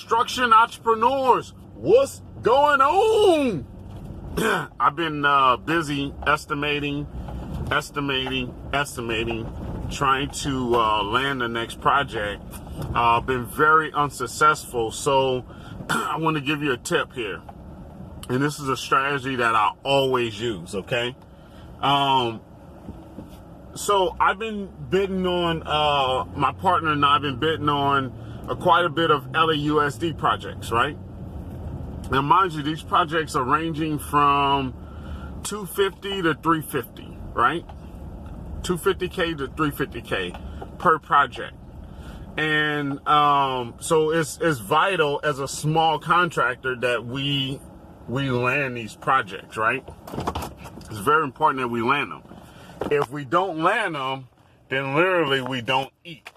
construction entrepreneurs, what's going on? I've been busy estimating, trying to land the next project. Been very unsuccessful, so I want to give you a tip here. And this is a strategy that I always use, okay? So I've been bidding on, my partner and I have been bidding on quite a bit of LAUSD projects, right? Now, mind you, these projects are ranging from 250 to 350, right? 250K to 350K per project. And so it's vital as a small contractor that we land these projects, right? It's very important that we land them. If we don't land them, then literally we don't eat,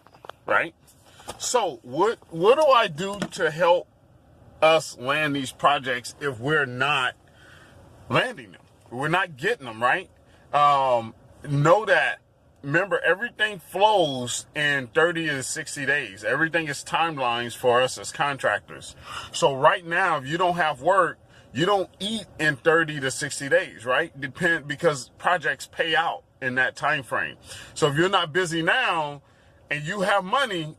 right? So what do I do to help us land these projects if we're not landing them? We're not getting them, right? Know that, remember, everything flows in 30 to 60 days. Everything is timelines for us as contractors. So right now, if you don't have work, you don't eat in 30 to 60 days, right? Because projects pay out in that time frame. So if you're not busy now and you have money,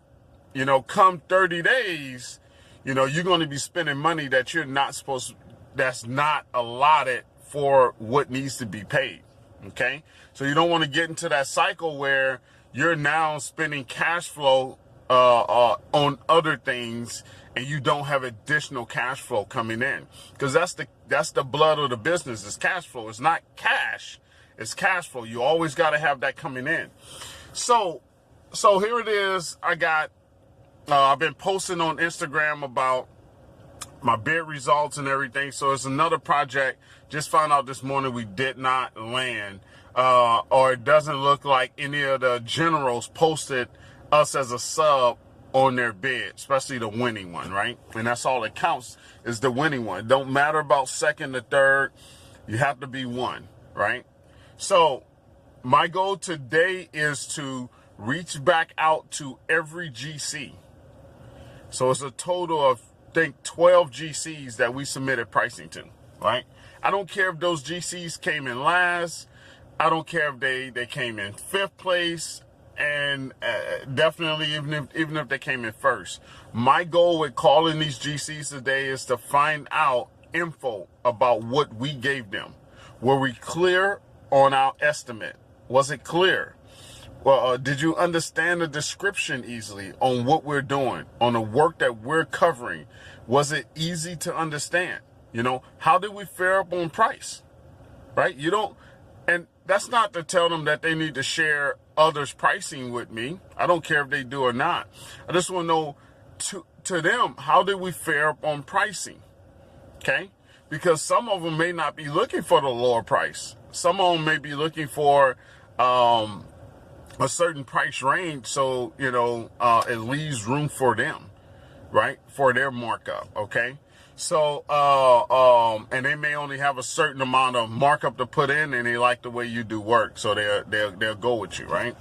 come 30 days, you're going to be spending money that you're not supposed to, that's not allotted for what needs to be paid. Okay. So you don't want to get into that cycle where you're now spending cash flow on other things and you don't have additional cash flow coming in, because that's the blood of the business. It's cash flow. It's not cash. It's cash flow. You always got to have that coming in. So here it is. I've been posting on Instagram about my bid results and everything. So it's another project. Just found out this morning we did not land, or it doesn't look like any of the generals posted us as a sub on their bid, especially the winning one, right? And that's all that counts, is the winning one. It don't matter about second or third. You have to be one, right? So my goal today is to reach back out to every GC. So it's a total of, I think, 12 GCs that we submitted pricing to, right? I don't care if those GCs came in last. I don't care if they came in 5th place, and definitely even if they came in first. My goal with calling these GCs today is to find out info about what we gave them. Were we clear on our estimate? Was it clear? Well, did you understand the description easily on what we're doing, on the work that we're covering? Was it easy to understand? How did we fare up on price? Right? And that's not to tell them that they need to share others' pricing with me. I don't care if they do or not. I just want to know to them, how did we fare up on pricing? Okay? Because some of them may not be looking for the lower price. Some of them may be looking for a certain price range, so it leaves room for them, right, for their markup. Okay, so and they may only have a certain amount of markup to put in, and they like the way you do work, so they'll go with you, right?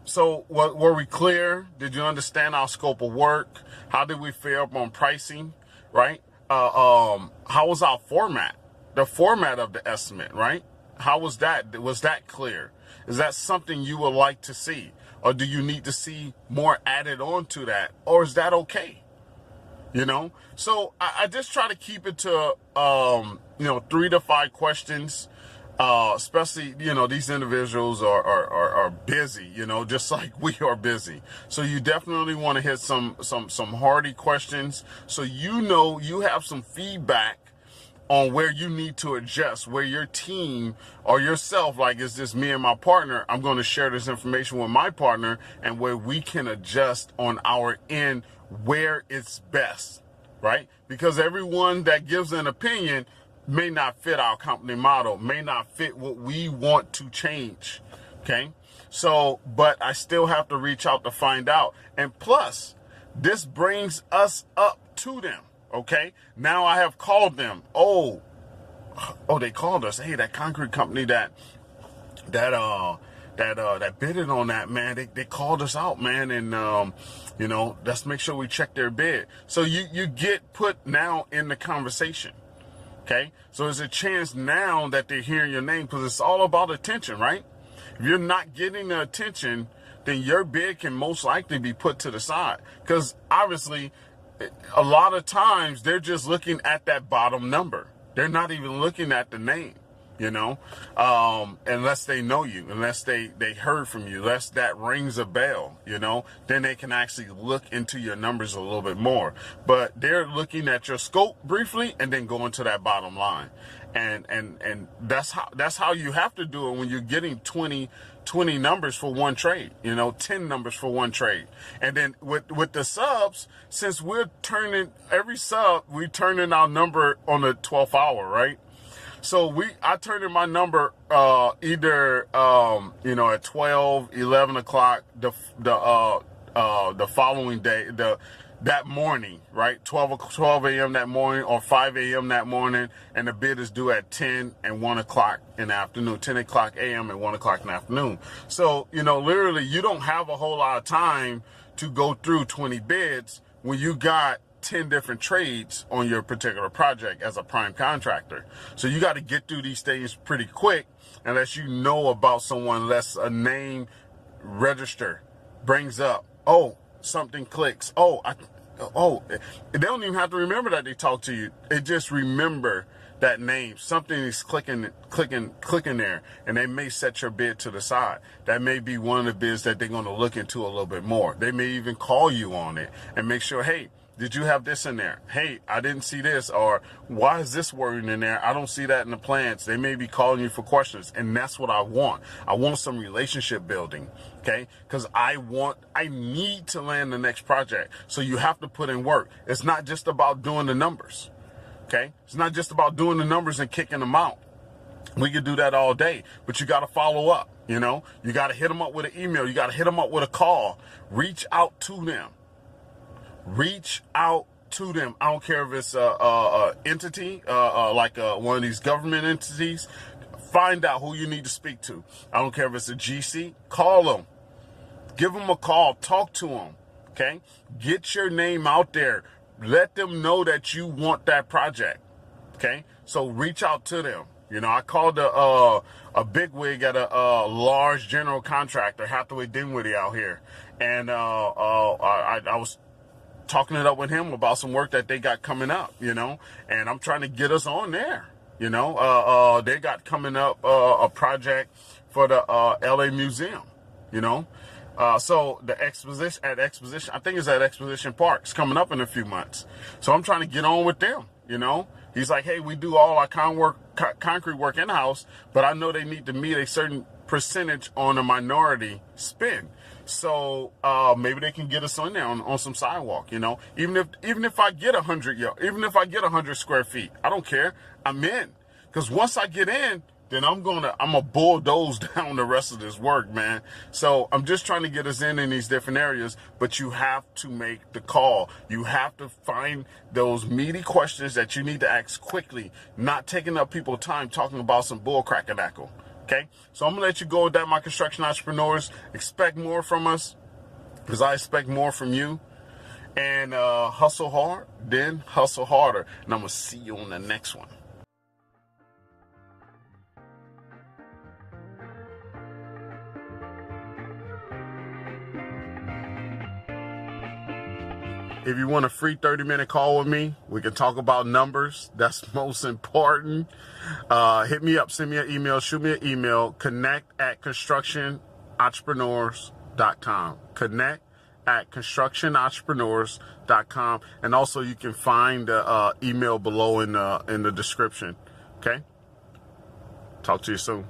So were we clear? Did you understand our scope of work? How did we fare up on pricing, right? How was our format? The format of the estimate, right? How was that? Was that clear? Is that something you would like to see? Or do you need to see more added on to that? Or is that okay? So I just try to keep it to, 3 to 5 questions. Especially, these individuals are busy, just like we are busy. So you definitely want to hit some hardy questions. So, you have some feedback on where you need to adjust, where your team or yourself, like, is this me and my partner? I'm going to share this information with my partner, and where we can adjust on our end where it's best, right? Because everyone that gives an opinion may not fit our company model, may not fit what we want to change, okay? So, but I still have to reach out to find out. And plus, this brings us up to them. Okay, now I have called them. Oh, they called us. Hey, that concrete company that that bidded on that, man, they called us out, man, and you know, let's make sure we check their bid. So you get put now in the conversation. Okay, so there's a chance now that they're hearing your name, because it's all about attention, right? If you're not getting the attention, then your bid can most likely be put to the side, because obviously a lot of times they're just looking at that bottom number. They're not even looking at the name, you know, unless they know you, unless they heard from you, unless that rings a bell, you know, then they can actually look into your numbers a little bit more. But they're looking at your scope briefly and then going to that bottom line. And that's how you have to do it when you're getting 20 numbers for one trade, you know, 10 numbers for one trade. And then with the subs, since we're turning every sub, we turn in our number on the 12th hour, right? So I turn in my number either you know, at 12, 11 o'clock the following day, that morning, right? 12 a.m. that morning, or 5 a.m. that morning, and the bid is due at 10 and 1 o'clock in the afternoon, 10 o'clock a.m. and 1 o'clock in the afternoon. So, you know, literally you don't have a whole lot of time to go through 20 bids when you got 10 different trades on your particular project as a prime contractor. So you got to get through these things pretty quick, unless you know about someone, unless a name register brings up, oh, something clicks. Oh, they don't even have to remember that they talked to you. They just remember that name. Something is clicking there, and they may set your bid to the side. That may be one of the bids that they're going to look into a little bit more. They may even call you on it and make sure, hey, did you have this in there? Hey, I didn't see this. Or why is this wording in there? I don't see that in the plans. They may be calling you for questions. And that's what I want. I want some relationship building. Okay. Because I need to land the next project. So you have to put in work. It's not just about doing the numbers. Okay. It's not just about doing the numbers and kicking them out. We could do that all day, but you got to follow up. You know, you got to hit them up with an email. You got to hit them up with a call. Reach out to them. Reach out to them. I don't care if it's a entity, like one of these government entities. Find out who you need to speak to. I don't care if it's a GC. Call them. Give them a call. Talk to them. Okay? Get your name out there. Let them know that you want that project. Okay? So reach out to them. You know, I called a bigwig at a large general contractor, Hathaway Dinwiddie out here, and I was talking it up with him about some work that they got coming up, you know, and I'm trying to get us on there, you know. They got coming up a project for the LA Museum, you know. So the exposition, I think it's at Exposition Park. It's coming up in a few months. So I'm trying to get on with them, you know. He's like, hey, we do all our concrete work in-house, but I know they need to meet a certain percentage on a minority spend. So maybe they can get us on there on some sidewalk, you know. Even if I get 100 square feet, I don't care. I'm in, because once I get in, then I'm gonna bulldoze down the rest of this work, man. So I'm just trying to get us in these different areas, but you have to make the call. You have to find those meaty questions that you need to ask quickly, not taking up people's time talking about some bull crackadackle. Okay, so I'm gonna let you go with that, my construction entrepreneurs. Expect more from us, because I expect more from you. And hustle hard, then hustle harder. And I'm gonna see you on the next one. If you want a free 30-minute call with me, we can talk about numbers. That's most important. Hit me up, send me an email, shoot me an email, connect@constructionentrepreneurs.com. Connect@constructionentrepreneurs.com. And also you can find the email below in the description. Okay? Talk to you soon.